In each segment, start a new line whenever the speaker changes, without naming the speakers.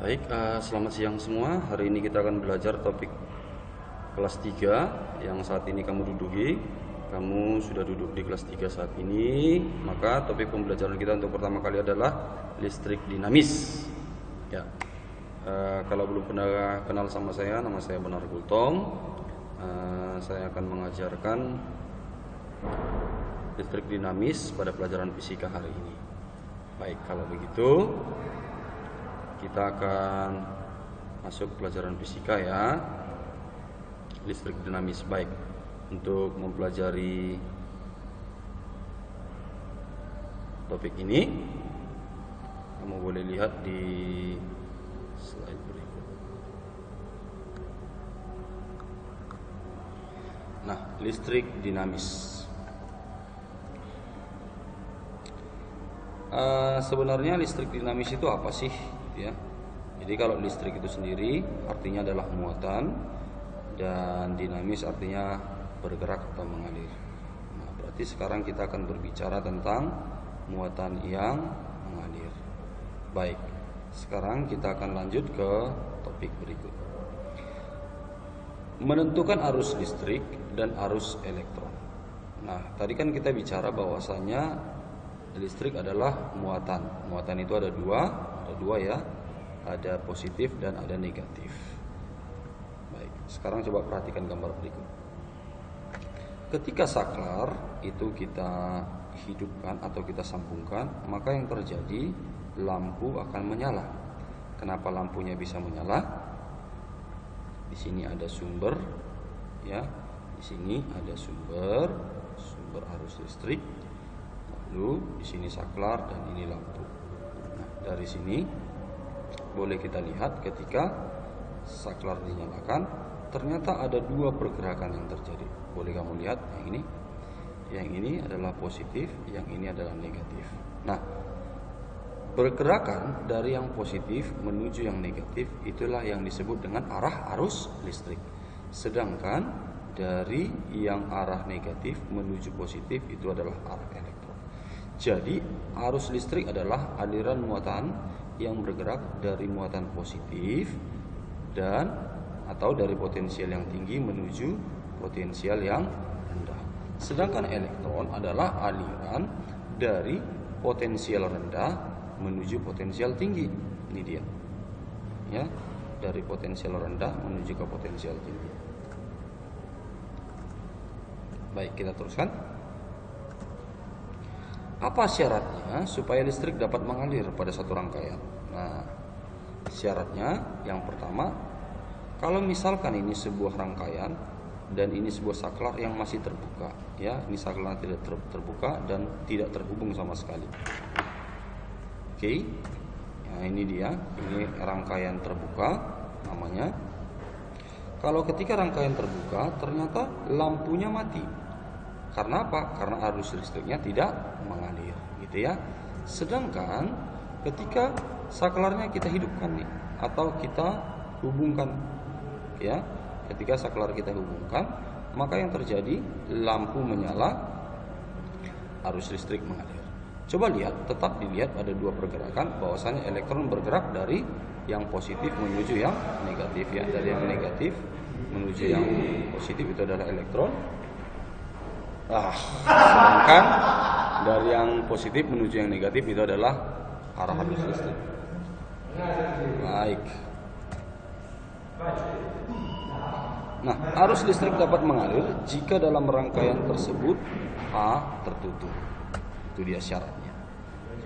Baik, selamat siang semua. Hari ini kita akan belajar topik kelas 3 yang saat ini kamu duduki. Kamu sudah duduk di kelas 3 saat ini, maka topik pembelajaran kita untuk pertama kali adalah listrik dinamis. Ya, kalau belum pernah kenal sama saya, nama saya Benar Gultom. Saya akan mengajarkan listrik dinamis pada pelajaran fisika hari ini. Baik, kalau begitu kita akan masuk pelajaran fisika ya, listrik dinamis. Baik, untuk mempelajari topik ini kamu boleh lihat di slide berikut. Nah, listrik dinamis. Sebenarnya listrik dinamis itu apa sih? Ya. Jadi kalau listrik itu sendiri artinya adalah muatan, dan dinamis artinya bergerak atau mengalir. Nah, berarti sekarang kita akan berbicara tentang muatan yang mengalir. Baik, sekarang kita akan lanjut ke topik berikut. Menentukan arus listrik dan arus elektron. Nah, tadi kan kita bicara bahwasanya listrik adalah muatan. Muatan itu ada dua ya. Ada positif dan ada negatif. Baik, sekarang coba perhatikan gambar berikut. Ketika saklar itu kita hidupkan atau kita sambungkan, maka yang terjadi lampu akan menyala. Kenapa lampunya bisa menyala? Di sini ada sumber ya. Di sini ada sumber arus listrik. Lalu di sini saklar dan ini lampu. Nah, dari sini boleh kita lihat ketika saklar dinyalakan, ternyata ada dua pergerakan yang terjadi. Boleh kamu lihat yang ini. Yang ini adalah positif, yang ini adalah negatif. Nah, pergerakan dari yang positif menuju yang negatif itulah yang disebut dengan arah arus listrik. Sedangkan dari yang arah negatif menuju positif itu adalah arah elektron. Jadi arus listrik adalah aliran muatan yang bergerak dari muatan positif dan atau dari potensial yang tinggi menuju potensial yang rendah. Sedangkan elektron adalah aliran dari potensial rendah menuju potensial tinggi. Ini dia. Ya, dari potensial rendah menuju ke potensial tinggi. Baik, kita teruskan. Apa syaratnya supaya listrik dapat mengalir pada satu rangkaian? Nah, syaratnya yang pertama, kalau misalkan ini sebuah rangkaian dan ini sebuah saklar yang masih terbuka, ya, ini saklar tidak terbuka dan tidak terhubung sama sekali. Oke, nah ini dia, ini rangkaian terbuka namanya. Kalau ketika rangkaian terbuka, ternyata lampunya mati. Karena apa? Karena arus listriknya tidak mengalir, gitu ya. Sedangkan ketika saklarnya kita hidupkan nih, atau kita hubungkan, ya, ketika saklar kita hubungkan, maka yang terjadi lampu menyala, arus listrik mengalir. Coba lihat, tetap dilihat ada dua pergerakan, bahwasanya elektron bergerak dari yang positif menuju yang negatif, ya. Dari yang negatif menuju yang positif itu adalah elektron. Sedangkan dari yang positif menuju yang negatif itu adalah arah arus listrik. Baik. Nah, arus listrik dapat mengalir jika dalam rangkaian tersebut A tertutup. Itu dia syaratnya.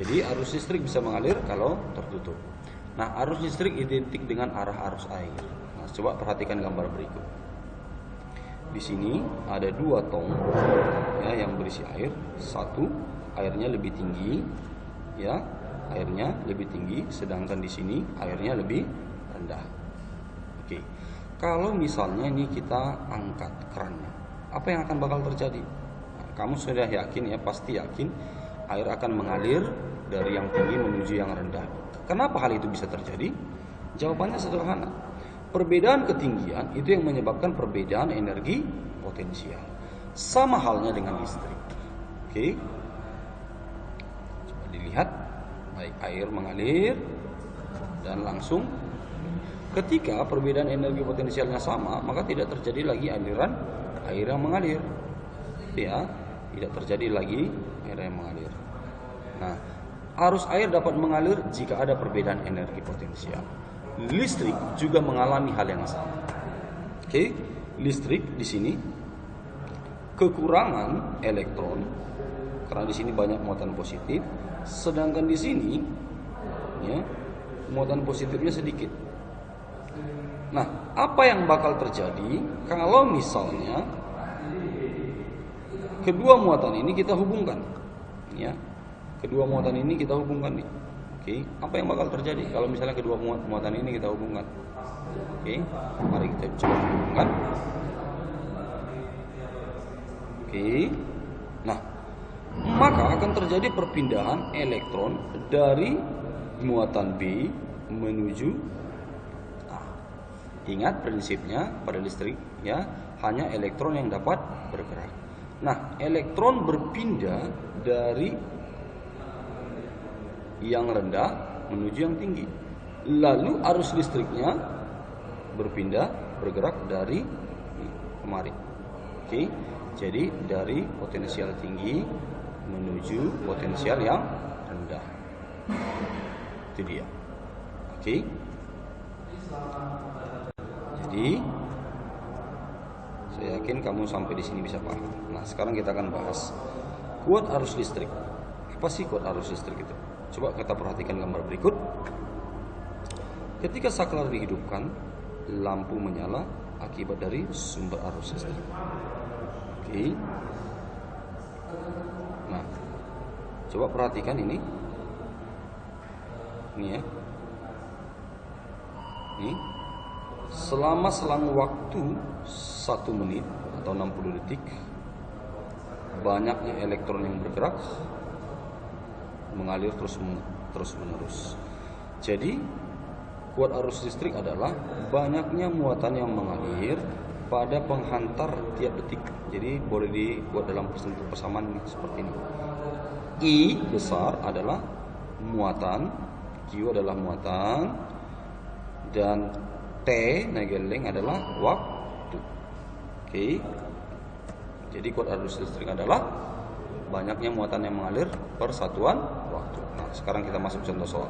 Jadi arus listrik bisa mengalir kalau tertutup. Nah, arus listrik identik dengan arah arus air. Nah, coba perhatikan gambar berikut. Di sini ada dua tong ya, yang berisi air. Satu, airnya lebih tinggi, ya, airnya lebih tinggi, sedangkan di sini airnya lebih rendah. Oke, kalau misalnya ini kita angkat kerannya, apa yang akan bakal terjadi? Nah, kamu sudah yakin ya, pasti yakin air akan mengalir dari yang tinggi menuju yang rendah. Kenapa hal itu bisa terjadi? Jawabannya sederhana. Perbedaan ketinggian itu yang menyebabkan perbedaan energi potensial. Sama halnya dengan listrik. Oke. Coba dilihat. Baik, air mengalir dan langsung Ketika perbedaan energi potensialnya sama, maka tidak terjadi lagi aliran air yang mengalir. Ya, tidak terjadi lagi air yang mengalir. Nah, arus air dapat mengalir jika ada perbedaan energi potensial. Listrik juga mengalami hal yang sama. Oke, listrik di sini kekurangan elektron karena di sini banyak muatan positif, sedangkan di sini ya, muatan positifnya sedikit. Nah, apa yang bakal terjadi kalau misalnya kedua muatan ini kita hubungkan? Ya, kedua muatan ini kita hubungkan nih. Oke, apa yang bakal terjadi kalau misalnya kedua muatan ini kita hubungkan? Oke, mari kita coba hubungkan. Oke, nah, maka akan terjadi perpindahan elektron dari muatan B menuju. Ingat prinsipnya pada listrik ya, hanya elektron yang dapat bergerak. Nah, elektron berpindah dari yang rendah menuju yang tinggi. Lalu arus listriknya bergerak dari kemari. Oke. Jadi dari potensial tinggi menuju potensial yang rendah. Itu dia. Oke. Jadi saya yakin kamu sampai di sini bisa paham. Nah, sekarang kita akan bahas kuat arus listrik. Apa sih kuat arus listrik itu? Coba kita perhatikan gambar berikut. Ketika saklar dihidupkan, lampu menyala akibat dari sumber arus listrik. Oke. Nah, coba perhatikan ini. Ini ya. Ini. Selama selang waktu 1 menit atau 60 detik, banyaknya elektron yang bergerak mengalir terus menerus. Jadi kuat arus listrik adalah banyaknya muatan yang mengalir pada penghantar tiap detik. Jadi boleh dibuat dalam persamaan seperti ini. I besar adalah muatan, Q adalah muatan, dan T Nagelring adalah waktu. Oke. Jadi kuat arus listrik adalah banyaknya muatan yang mengalir per satuan waktu. Nah, sekarang kita masuk contoh soal.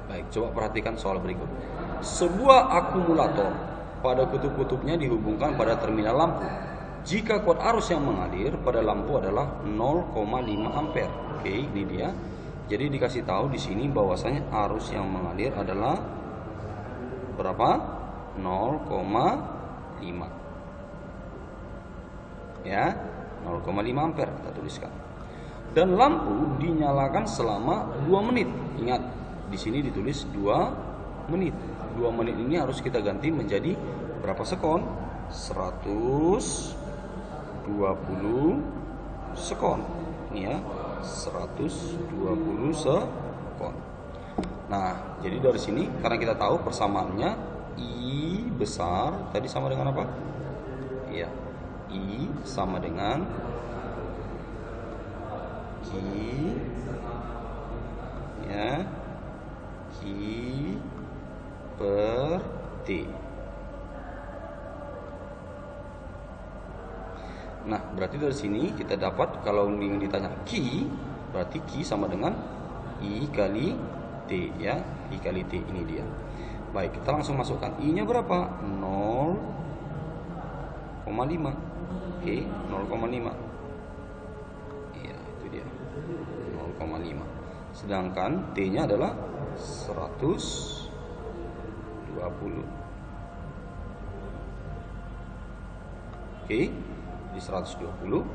Baik, coba perhatikan soal berikut. Sebuah akumulator pada kutub-kutubnya dihubungkan pada terminal lampu. Jika kuat arus yang mengalir pada lampu adalah 0,5 ampere. Oke, ini dia. Jadi dikasih tahu di sini bahwasanya arus yang mengalir adalah berapa? 0,5. Ya, 0,5 ampere kita tuliskan. Dan lampu dinyalakan selama 2 menit. Ingat, di sini ditulis 2 menit. 2 menit ini harus kita ganti menjadi berapa sekon? 120 sekon. Ini ya. 120 sekon. Nah, jadi dari sini karena kita tahu persamaannya I besar tadi sama dengan apa? Iya. I sama dengan Q ya, Q per T. Nah, berarti dari sini kita dapat kalau yang ditanya Q, berarti Q sama dengan I kali T ya. I kali T ini dia. Baik, kita langsung masukkan I-nya berapa? 0,5. Oke, 0,5. Iya, itu dia. 0,5. Sedangkan T-nya adalah 120. Oke. Di 120.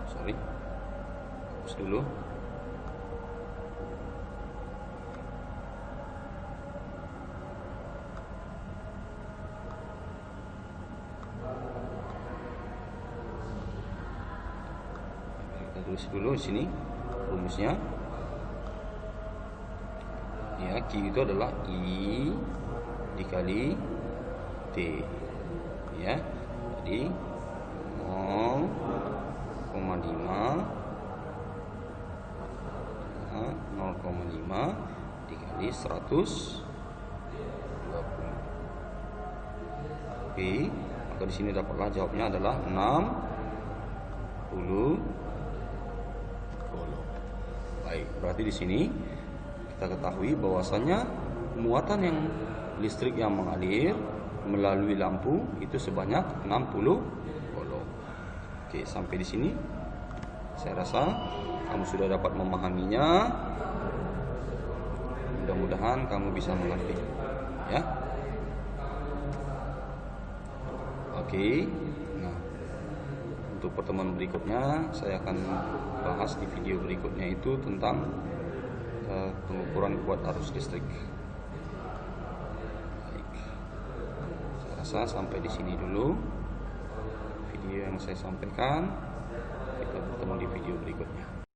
Sorry. Hapus dulu. Kita tulis dulu di sini rumusnya. Ya, Q itu adalah I dikali T. Ya. Jadi 0,5 0,5 dikali 120. Oke, maka di sini dapatlah jawabnya adalah 60 volt. Baik, berarti di sini kita ketahui bahwasanya muatan yang listrik yang mengalir melalui lampu itu sebanyak 60 volt. Oke, sampai di sini saya rasa kamu sudah dapat memahaminya. Mudah-mudahan kamu bisa mengerti, ya. Oke, nah untuk pertemuan berikutnya saya akan bahas di video berikutnya itu tentang pengukuran kuat arus listrik. Baik, saya rasa sampai di sini dulu video yang saya sampaikan. Kita bertemu di video berikutnya.